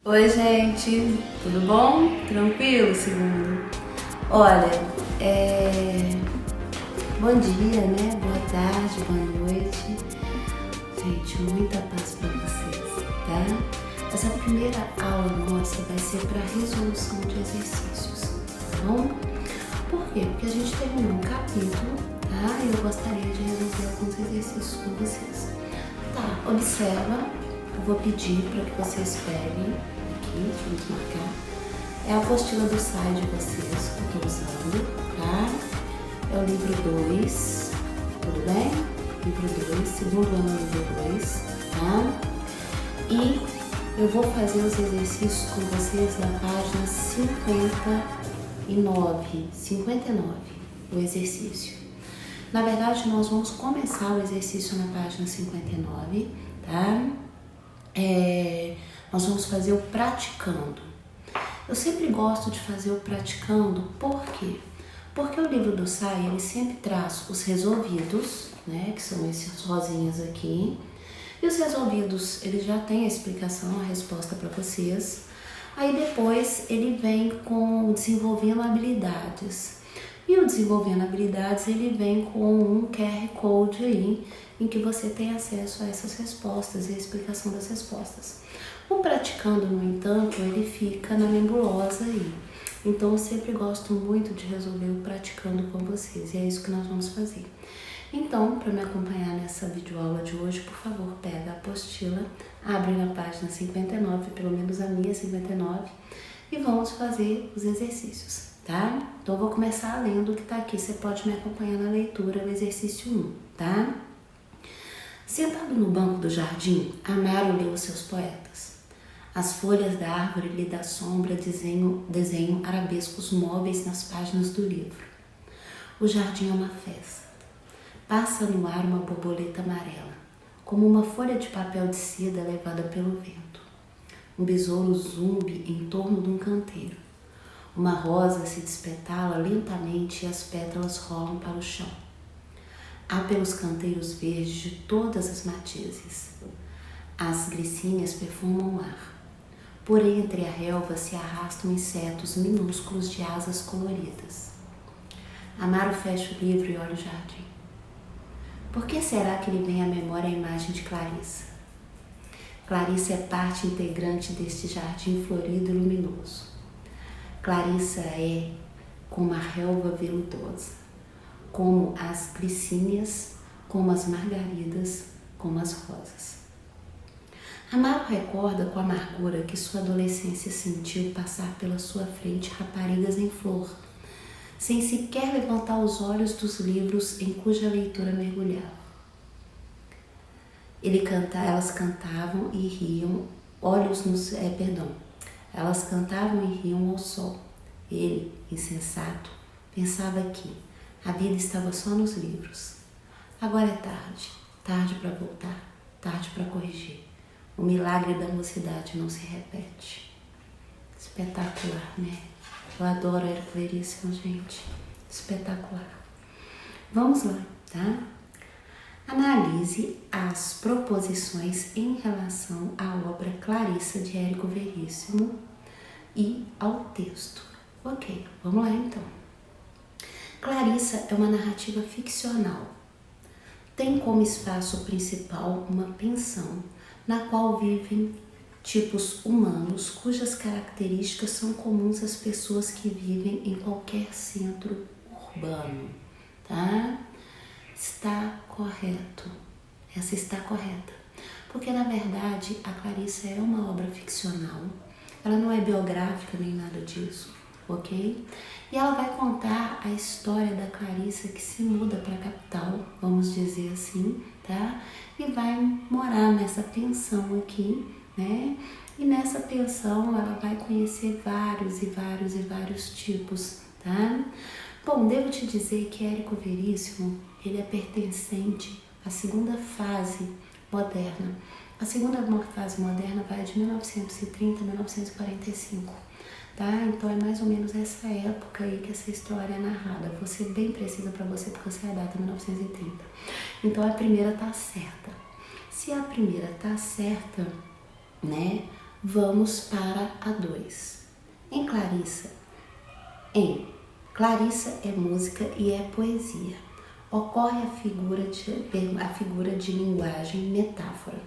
Oi, gente, tudo bom? Tranquilo, segundo? Olha, bom dia, né? Boa tarde, boa noite. Gente, muita paz pra vocês, tá? Essa primeira aula nossa vai ser para resolução de exercícios, tá bom? Por quê? Porque a gente terminou um capítulo, tá? E eu gostaria de resolver alguns exercícios com vocês. Tá, observa, eu vou pedir para que vocês peguem aqui, deixa eu marcar. É a apostila do site de vocês que eu estou usando, tá? É o livro 2, tudo bem? Livro 2, segundo ano livro 2, tá? E eu vou fazer os exercícios com vocês na página 59, o exercício. Na verdade, nós vamos começar o exercício na página 59, tá? Nós vamos fazer o praticando. Eu sempre gosto de fazer o praticando, por quê? Porque o livro do SAI, ele sempre traz os resolvidos, né, que são esses rosinhas aqui, e os resolvidos, ele já tem a explicação, a resposta para vocês. Aí depois ele vem com o desenvolvendo habilidades. E o desenvolvendo habilidades, ele vem com um QR Code aí, em que você tem acesso a essas respostas e a explicação das respostas. O praticando, no entanto, ele fica na nebulosa aí. Então eu sempre gosto muito de resolver o praticando com vocês, e é isso que nós vamos fazer. Então, para me acompanhar nessa videoaula de hoje, por favor, pega a apostila, abre na página 59, pelo menos a minha 59, e vamos fazer os exercícios, tá? Então eu vou começar lendo o que tá aqui, você pode me acompanhar na leitura do exercício 1, tá? Sentado no banco do jardim, Amaro leu os seus poetas. As folhas da árvore lhe dão sombra, desenham arabescos móveis nas páginas do livro. O jardim é uma festa. Passa no ar uma borboleta amarela, como uma folha de papel de seda levada pelo vento. Um besouro zumbe em torno de um canteiro. Uma rosa se despetala lentamente e as pétalas rolam para o chão. Há pelos canteiros verdes de todas as matizes. As glicínias perfumam o ar. Porém, entre a relva se arrastam insetos minúsculos de asas coloridas. Amaro fecha o livro e olha o jardim. Por que será que lhe vem à memória a imagem de Clarissa? Clarissa é parte integrante deste jardim florido e luminoso. Clarissa é como a relva veludosa, como as glicínias, como as margaridas, como as rosas. Amaro recorda com amargura que sua adolescência sentiu passar pela sua frente raparigas em flor, sem sequer levantar os olhos dos livros em cuja leitura mergulhava. Elas cantavam e riam, Elas cantavam e riam ao sol. Ele, insensato, pensava que a vida estava só nos livros. Agora é tarde, tarde para voltar, tarde para corrigir. O milagre da mocidade não se repete. Espetacular, né? Eu adoro Érico Veríssimo, gente. Espetacular. Vamos lá, tá? Analise as proposições em relação à obra Clarissa de Érico Veríssimo e ao texto. Ok, vamos lá então. Clarissa é uma narrativa ficcional. Tem como espaço principal uma pensão, na qual vivem tipos humanos cujas características são comuns às pessoas que vivem em qualquer centro urbano, tá? Está correto. Essa está correta. Porque, na verdade, a Clarissa é uma obra ficcional. Ela não é biográfica nem nada disso, ok? E ela vai contar a história da Clarissa que se muda para a capital, vamos dizer assim, tá? E vai morar nessa pensão aqui, né? E nessa pensão ela vai conhecer vários tipos, tá? Bom, devo te dizer que Érico Veríssimo, ele é pertencente à segunda fase moderna. A segunda fase moderna vai de 1930 a 1945, tá? Então é mais ou menos essa época aí que essa história é narrada. Vou ser bem precisa para você porque essa é a data 1930. Então a primeira tá certa. Se a primeira tá certa, né? Vamos para a 2. Em Clarissa é música e é poesia. Ocorre a figura de linguagem metáfora.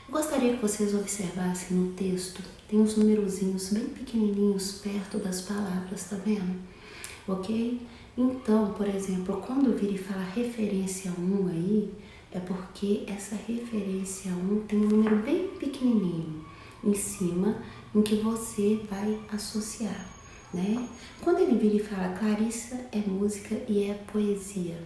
Gostaria que vocês observassem no texto, tem uns numerozinhos bem pequenininhos perto das palavras, tá vendo? Ok? Então, por exemplo, quando vir e falar referência 1 aí, é porque essa referência 1 tem um número bem pequenininho em cima, em que você vai associar, né? Quando ele vira e fala Clarissa é música e é poesia,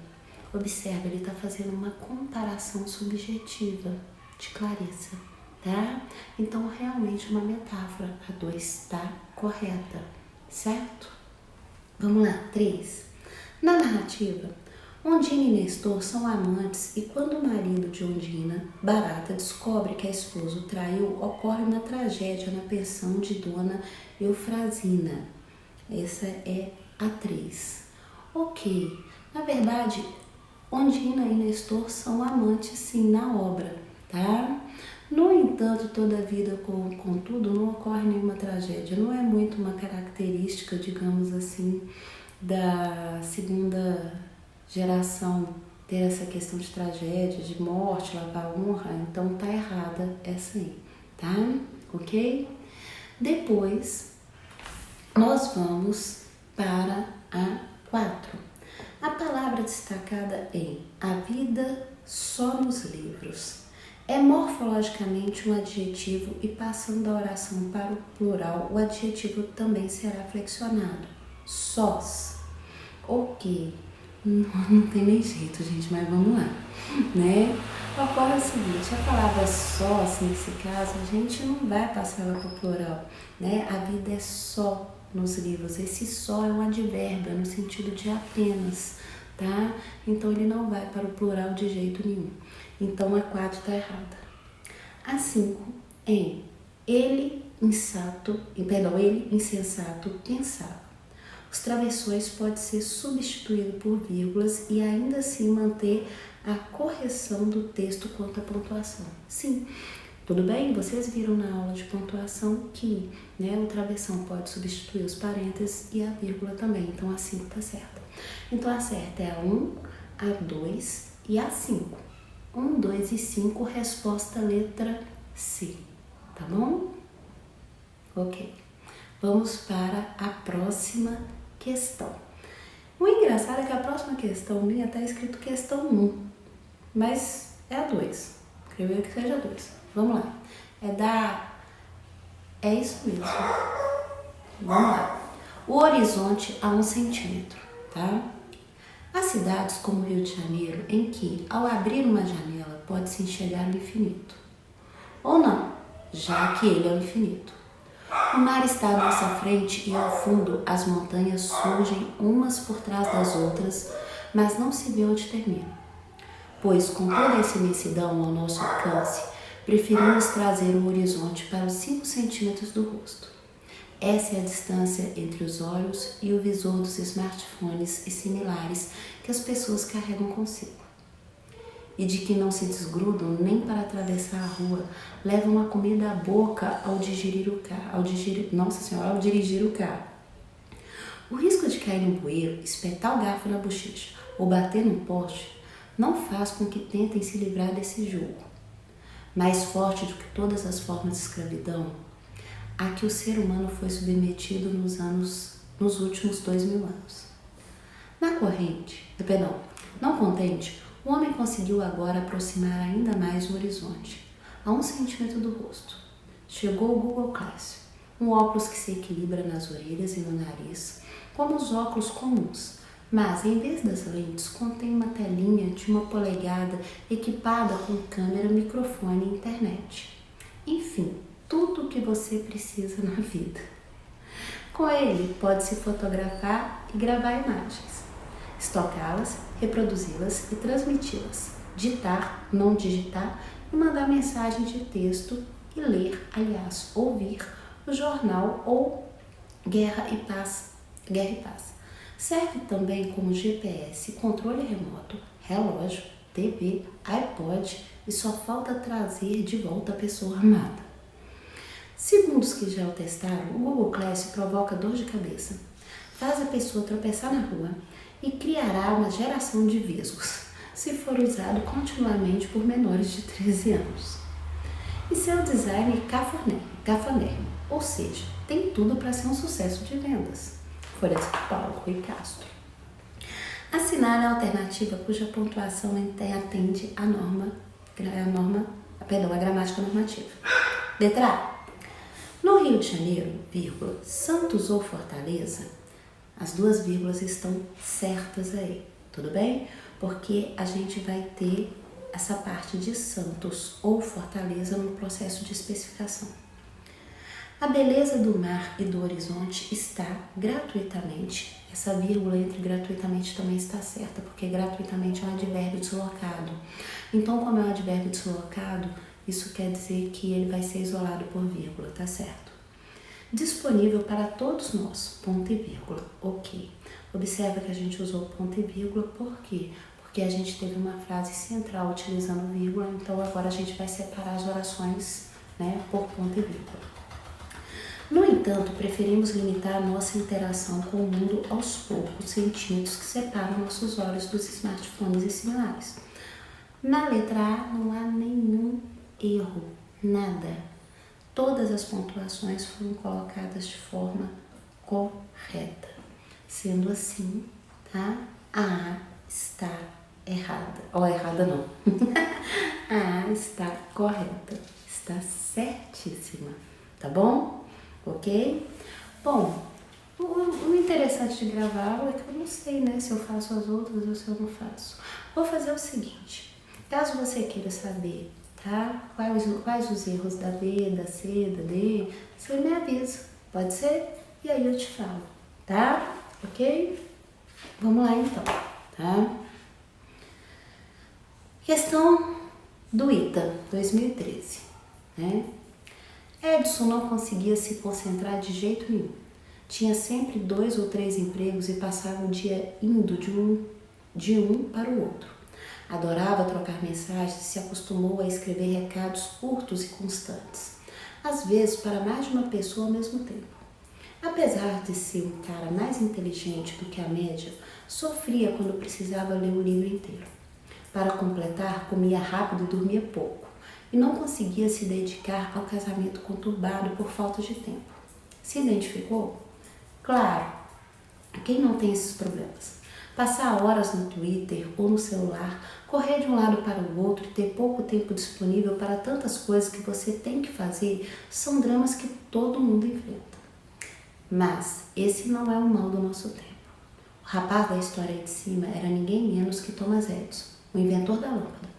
observa, ele está fazendo uma comparação subjetiva de Clarissa, tá? Então, realmente uma metáfora, a 2 está correta, certo? Vamos lá, 3. Na narrativa, Ondina e Nestor são amantes e quando o marido de Ondina, Barata, descobre que a esposa o traiu, ocorre uma tragédia na pensão de Dona Eufrazina. Essa é a 3. Ok, na verdade, Ondina e Nestor são amantes sim na obra, tá? No entanto, toda a vida, contudo, não ocorre nenhuma tragédia. Não é muito uma característica, digamos assim, da segunda geração ter essa questão de tragédia, de morte, lavar honra. Então tá errada essa aí, tá? Ok? Depois, nós vamos para a 4. A palavra destacada em A Vida Só nos Livros é morfologicamente um adjetivo e passando da oração para o plural, o adjetivo também será flexionado. Sós. Ok. Não tem nem jeito, gente, mas vamos lá, né? Ocorre o seguinte, a palavra sós, nesse caso, a gente não vai passar ela para o plural, né? A vida é só nos livros. Esse só é um advérbio, no sentido de apenas, tá? Então, ele não vai para o plural de jeito nenhum. Então, a 4 está errada. A 5, ele insensato pensava. Os travessões podem ser substituídos por vírgulas e ainda assim manter a correção do texto quanto à pontuação. Sim, tudo bem? Vocês viram na aula de pontuação que, né, o travessão pode substituir os parênteses e a vírgula também. Então, a 5 está certa. Então, a certa é a 1, a 2 e a 5. 1, 2 e 5, resposta letra C. Tá bom? Ok. Vamos para a próxima questão. O engraçado é que a próxima questão minha está escrito questão 1, mas é a 2. Creio que seja a 2. Vamos lá. É isso mesmo. Vamos lá. O horizonte a 1 centímetro, tá? Há cidades como o Rio de Janeiro em que, ao abrir uma janela, pode-se enxergar o infinito. Ou não, já que ele é o infinito. O mar está à nossa frente e ao fundo as montanhas surgem umas por trás das outras, mas não se vê onde termina. Pois com toda essa imensidão ao nosso alcance, preferimos trazer o horizonte para os 5 centímetros do rosto. Essa é a distância entre os olhos e o visor dos smartphones e similares que as pessoas carregam consigo. E de que não se desgrudam nem para atravessar a rua, levam a comida à boca ao dirigir o carro. O risco de cair no bueiro, espetar o garfo na bochecha ou bater num poste não faz com que tentem se livrar desse jugo. Mais forte do que todas as formas de escravidão, a que o ser humano foi submetido nos últimos 2000 anos. Não contente, o homem conseguiu agora aproximar ainda mais o horizonte, a 1 centímetro do rosto. Chegou o Google Glass, um óculos que se equilibra nas orelhas e no nariz, como os óculos comuns, mas em vez das lentes contém uma telinha de 1 polegada equipada com câmera, microfone e internet. Enfim, tudo o que você precisa na vida. Com ele, pode-se fotografar e gravar imagens, estocá-las, reproduzi-las e transmiti-las, ditar, não digitar e mandar mensagem de texto e ler, aliás, ouvir o jornal ou Guerra e Paz. Serve também como GPS, controle remoto, relógio, TV, iPod e só falta trazer de volta a pessoa amada. Segundo os que já o testaram, o Google Class provoca dor de cabeça, faz a pessoa tropeçar na rua e criará uma geração de vesgos, se for usado continuamente por menores de 13 anos. E seu design é cafonérrimo, ou seja, tem tudo para ser um sucesso de vendas. Folha de São Paulo, Rui Castro. Assinale a alternativa cuja pontuação atende à a gramática normativa. Letra A. No Rio de Janeiro, vírgula, Santos ou Fortaleza, as duas vírgulas estão certas aí, tudo bem? Porque a gente vai ter essa parte de Santos ou Fortaleza no processo de especificação. A beleza do mar e do horizonte está gratuitamente. Essa vírgula entre gratuitamente também está certa, porque gratuitamente é um advérbio deslocado. Então, como é um advérbio deslocado, isso quer dizer que ele vai ser isolado por vírgula, tá certo? Disponível para todos nós, ponto e vírgula, ok. Observa que a gente usou ponto e vírgula, por quê? Porque a gente teve uma frase central utilizando vírgula, então agora a gente vai separar as orações, né, por ponto e vírgula. No entanto, preferimos limitar a nossa interação com o mundo aos poucos centímetros que separam nossos olhos dos smartphones e similares. Na letra A não há nenhum erro, nada. Todas as pontuações foram colocadas de forma correta. Sendo assim, tá? A A está errada. Ou errada não. A A está correta. Está certíssima. Tá bom? Ok? Bom, o interessante de gravar é que eu não sei, né, se eu faço as outras ou se eu não faço. Vou fazer o seguinte, caso você queira saber, tá, quais os erros da B, da C, da D, você me avisa, pode ser? E aí eu te falo, tá? Ok? Vamos lá então, tá? Questão do ITA, 2013, né? Edson não conseguia se concentrar de jeito nenhum. Tinha sempre 2 ou 3 empregos e passava o dia indo de um para o outro. Adorava trocar mensagens e se acostumou a escrever recados curtos e constantes, às vezes para mais de uma pessoa ao mesmo tempo. Apesar de ser um cara mais inteligente do que a média, sofria quando precisava ler o livro inteiro. Para completar, comia rápido e dormia pouco. E não conseguia se dedicar ao casamento conturbado por falta de tempo. Se identificou? Claro, quem não tem esses problemas? Passar horas no Twitter ou no celular, correr de um lado para o outro e ter pouco tempo disponível para tantas coisas que você tem que fazer são dramas que todo mundo enfrenta. Mas esse não é o mal do nosso tempo. O rapaz da história aí de cima era ninguém menos que Thomas Edison, o inventor da lâmpada.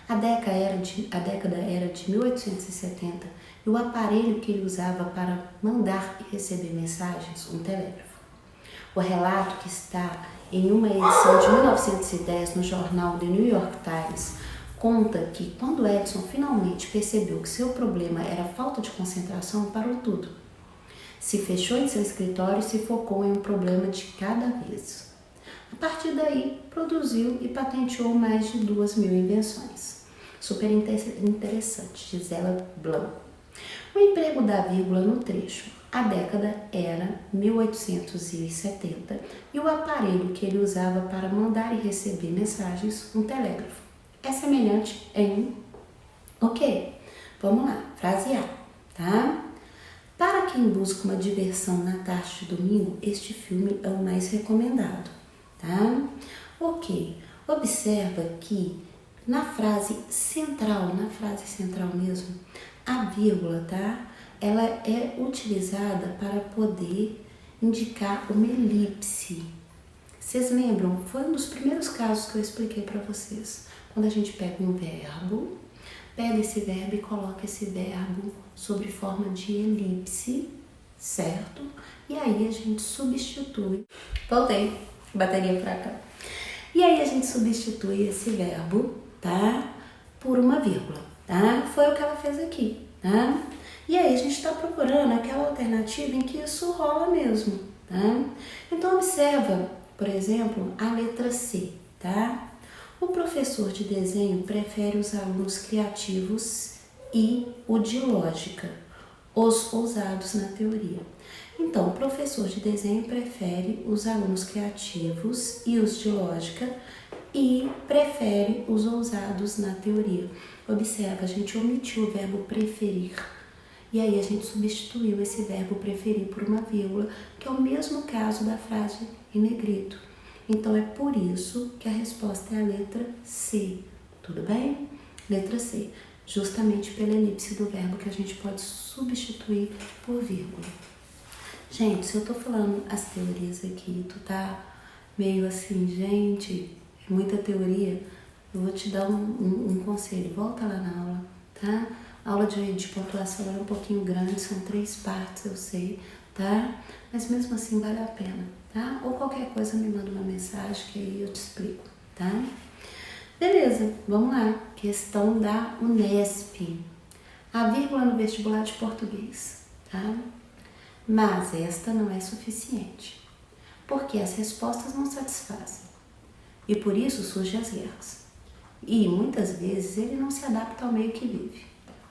A década era de 1870 e o aparelho que ele usava para mandar e receber mensagens, um telégrafo. O relato que está em uma edição de 1910 no jornal The New York Times conta que quando Edison finalmente percebeu que seu problema era falta de concentração, parou tudo. Se fechou em seu escritório e se focou em um problema de cada vez. A partir daí, produziu e patenteou mais de 2.000 invenções. Super interessante, diz ela Blanc. O emprego da vírgula no trecho. A década era 1870 e o aparelho que ele usava para mandar e receber mensagens, um telégrafo. É semelhante em... Ok, vamos lá, frase A, tá? Para quem busca uma diversão na tarde de domingo, este filme é o mais recomendado, tá? Ok, observa que na frase central mesmo, a vírgula, tá? Ela é utilizada para poder indicar uma elipse. Vocês lembram? Foi um dos primeiros casos que eu expliquei para vocês. Quando a gente pega um verbo, pega esse verbo e coloca esse verbo sob forma de elipse, certo? E aí a gente substitui. Voltei, bateria pra cá. E aí a gente substitui esse verbo, tá? Por uma vírgula, tá? Foi o que ela fez aqui, tá? E aí a gente está procurando aquela alternativa em que isso rola mesmo, tá? Então observa, por exemplo, a letra C, tá? O professor de desenho prefere os alunos criativos e o de lógica. os ousados na teoria. Então, o professor de desenho prefere os alunos criativos e os de lógica e prefere os ousados na teoria. Observa, a gente omitiu o verbo preferir. E aí a gente substituiu esse verbo preferir por uma vírgula, que é o mesmo caso da frase em negrito. Então é por isso que a resposta é a letra C. Tudo bem? Letra C. Justamente pela elipse do verbo que a gente pode substituir por vírgula. Gente, se eu tô falando as teorias aqui, tu tá meio assim, gente, é muita teoria, eu vou te dar um conselho. Volta lá na aula, tá? A aula de pontuação é um pouquinho grande, são 3 partes, eu sei, tá? Mas mesmo assim vale a pena, tá? Ou qualquer coisa me manda uma mensagem que aí eu te explico, tá? Beleza, vamos lá. Questão da Unesp. A vírgula no vestibular de português, tá? Mas esta não é suficiente, porque as respostas não satisfazem. E por isso surgem as guerras. E muitas vezes ele não se adapta ao meio que vive,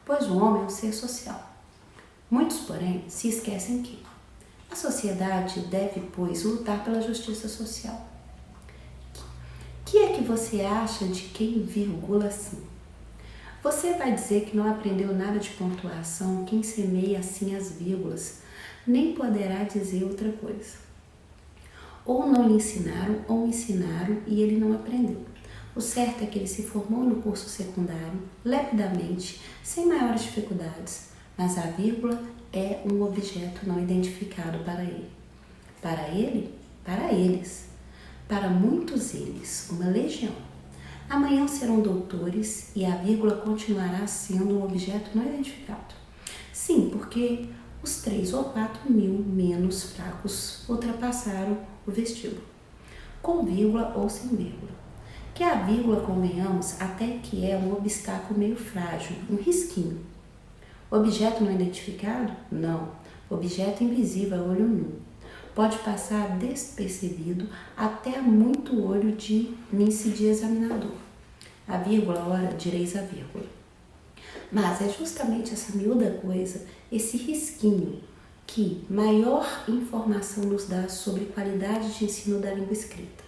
pois o homem é um ser social. Muitos, porém, se esquecem que a sociedade deve, pois, lutar pela justiça social. O que é que você acha de quem virgula assim? Você vai dizer que não aprendeu nada de pontuação, quem semeia assim as vírgulas, nem poderá dizer outra coisa. Ou não lhe ensinaram, ou ensinaram e ele não aprendeu. O certo é que ele se formou no curso secundário, lepidamente, sem maiores dificuldades, mas a vírgula é um objeto não identificado para ele. Para ele? Para eles. Para muitos eles, uma legião. Amanhã serão doutores e a vírgula continuará sendo um objeto não identificado. Sim, porque os 3 ou 4 mil menos fracos ultrapassaram o vestíbulo, com vírgula ou sem vírgula. Que a vírgula, convenhamos, até que é um obstáculo meio frágil, um risquinho. Objeto não identificado? Não. Objeto invisível a olho nu. Pode passar despercebido até muito olho de lince de examinador. A vírgula, ora, direis a vírgula. Mas é justamente essa miúda coisa, esse risquinho, que maior informação nos dá sobre qualidade de ensino da língua escrita.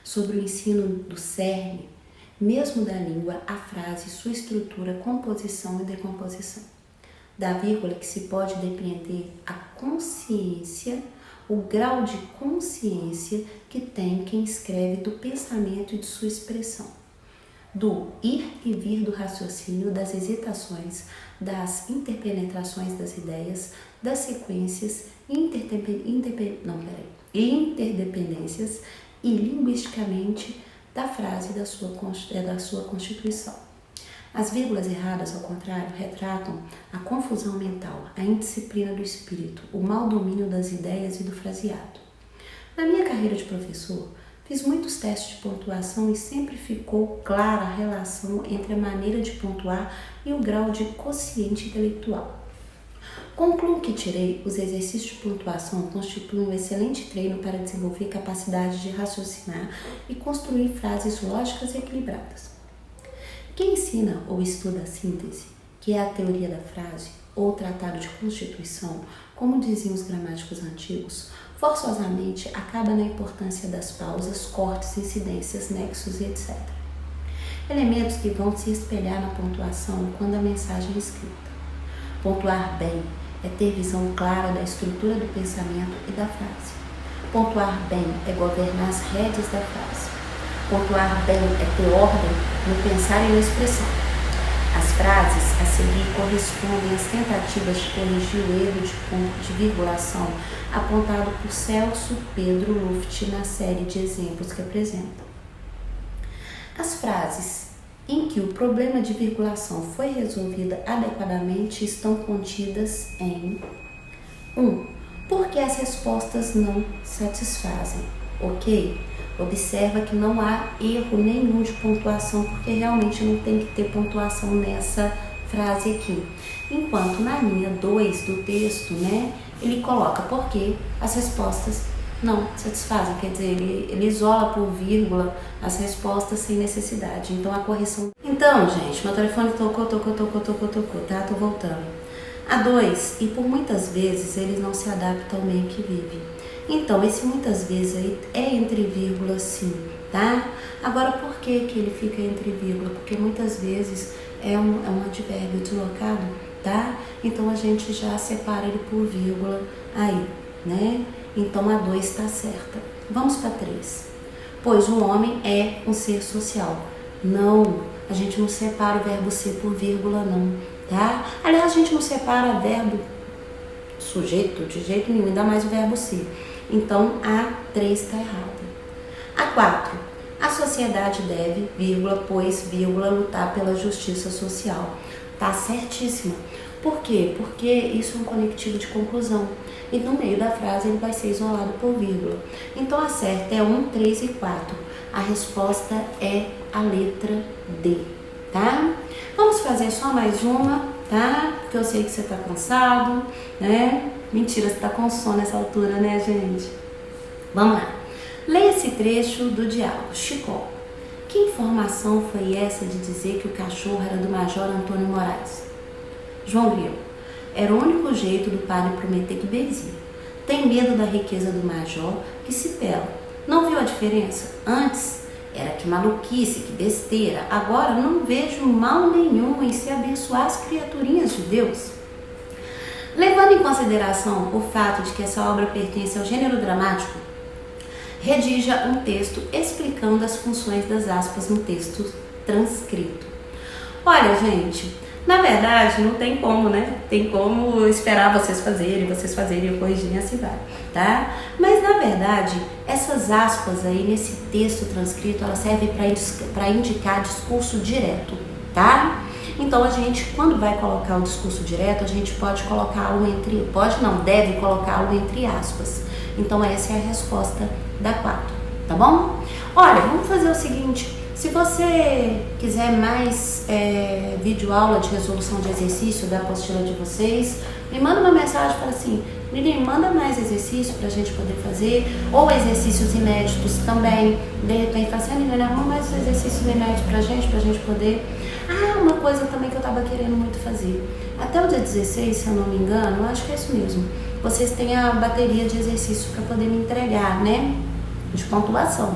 Sobre o ensino do cerne, mesmo da língua, a frase, sua estrutura, composição e decomposição. Da vírgula que se pode depreender a consciência, o grau de consciência que tem quem escreve do pensamento e de sua expressão. Do ir e vir do raciocínio, das hesitações, das interpenetrações das ideias, das sequências, interdependências e linguisticamente da frase da sua constituição. As vírgulas erradas, ao contrário, retratam a confusão mental, a indisciplina do espírito, o mau domínio das ideias e do fraseado. Na minha carreira de professor, fiz muitos testes de pontuação e sempre ficou clara a relação entre a maneira de pontuar e o grau de quociente intelectual. Concluo que os exercícios de pontuação constituem um excelente treino para desenvolver capacidade de raciocinar e construir frases lógicas e equilibradas. Quem ensina ou estuda a síntese, que é a teoria da frase, ou tratado de constituição, como diziam os gramáticos antigos, forçosamente acaba na importância das pausas, cortes, incidências, nexos e etc. Elementos que vão se espelhar na pontuação quando a mensagem é escrita. Pontuar bem é ter visão clara da estrutura do pensamento e da frase. Pontuar bem é governar as rédeas da frase. Pontuar bem é ter ordem no pensar e na expressão. As frases a seguir correspondem às tentativas de corrigir o erro de ponto de virgulação apontado por Celso Pedro Luft na série de exemplos que apresenta. As frases em que o problema de virgulação foi resolvido adequadamente estão contidas em 1. Porque as respostas não satisfazem, ok? Observa que não há erro nenhum de pontuação, porque realmente não tem que ter pontuação nessa frase aqui. Enquanto na linha 2 do texto, ele coloca porque as respostas não satisfazem, quer dizer, ele isola por vírgula as respostas sem necessidade. Então a correção... Então, gente, meu telefone tocou, tá? Tô voltando. A dois, e por muitas vezes eles não se adaptam ao meio que vivem. Então, esse muitas vezes aí é entre vírgula sim, tá? Agora, por que que ele fica entre vírgula? Porque muitas vezes é um advérbio deslocado, tá? Então, a gente já separa ele por vírgula aí, né? Então, a 2 está certa. Vamos para 3. Pois o homem é um ser social. Não, a gente não separa o verbo ser por vírgula, não, tá? Aliás, a gente não separa verbo sujeito de jeito nenhum, ainda mais o verbo ser. Então, a 3 está errada. A 4. A sociedade deve, vírgula, pois, vírgula, lutar pela justiça social. Tá certíssima. Por quê? Porque isso é um conectivo de conclusão. E no meio da frase ele vai ser isolado por vírgula. Então, a certa é 1, 3 e 4. A resposta é a letra D, tá? Vamos fazer só mais uma, tá? Porque eu sei que você tá cansado, né? Mentira, você tá com sono nessa altura, né, gente? Vamos lá. Leia esse trecho do diálogo. Chicó. Que informação foi essa de dizer que o cachorro era do Major Antônio Moraes? João Grilo. Era o único jeito do padre prometer que benzia. Tem medo da riqueza do Major que se pela. Não viu a diferença? Antes era que maluquice, que besteira. Agora não vejo mal nenhum em se abençoar as criaturinhas de Deus. Levando em consideração o fato de que essa obra pertence ao gênero dramático, redija um texto explicando as funções das aspas no texto transcrito. Olha, gente, na verdade não tem como, né? Tem como esperar vocês fazerem e corrigirem, assim vai, tá? Mas na verdade, essas aspas aí nesse texto transcrito, elas servem para indicar discurso direto, tá? Então a gente, quando vai colocar o discurso direto, a gente pode colocá-lo deve colocá-lo entre aspas. Então essa é a resposta da 4, tá bom? Olha, vamos fazer o seguinte, se você quiser mais videoaula de resolução de exercício da apostila de vocês, me manda uma mensagem e fala assim, Miriam, manda mais exercício pra gente poder fazer, ou exercícios inéditos também, de repente fala assim, Miriam, arruma mais exercícios inéditos pra gente poder... Ah, uma coisa também que eu tava querendo muito fazer, até o dia 16, se eu não me engano, eu acho que é isso mesmo, vocês têm a bateria de exercícios para poder me entregar, né, de pontuação,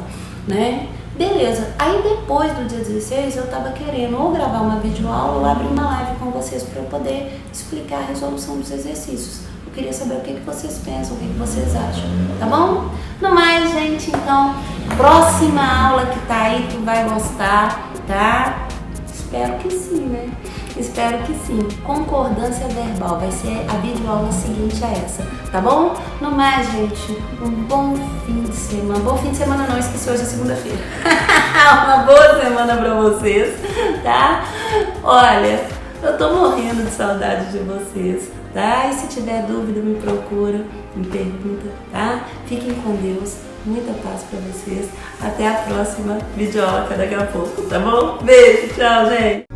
né? Beleza, aí depois do dia 16 eu tava querendo ou gravar uma videoaula ou abrir uma live com vocês para eu poder explicar a resolução dos exercícios. Eu queria saber o que vocês pensam, o que vocês acham, tá bom? No mais, gente, então, próxima aula que tá aí, tu vai gostar, tá? Espero que sim, né? Espero que sim. Concordância verbal vai ser a videoaula seguinte a essa, tá bom? No mais, gente, um bom fim de semana. Bom fim de semana não, esqueci, hoje é segunda-feira. Uma boa semana pra vocês, tá? Olha, eu tô morrendo de saudade de vocês, tá? E se tiver dúvida, me procura, me pergunta, tá? Fiquem com Deus. Muita paz pra vocês. Até a próxima videoaula daqui a pouco, tá bom? Beijo, tchau, gente!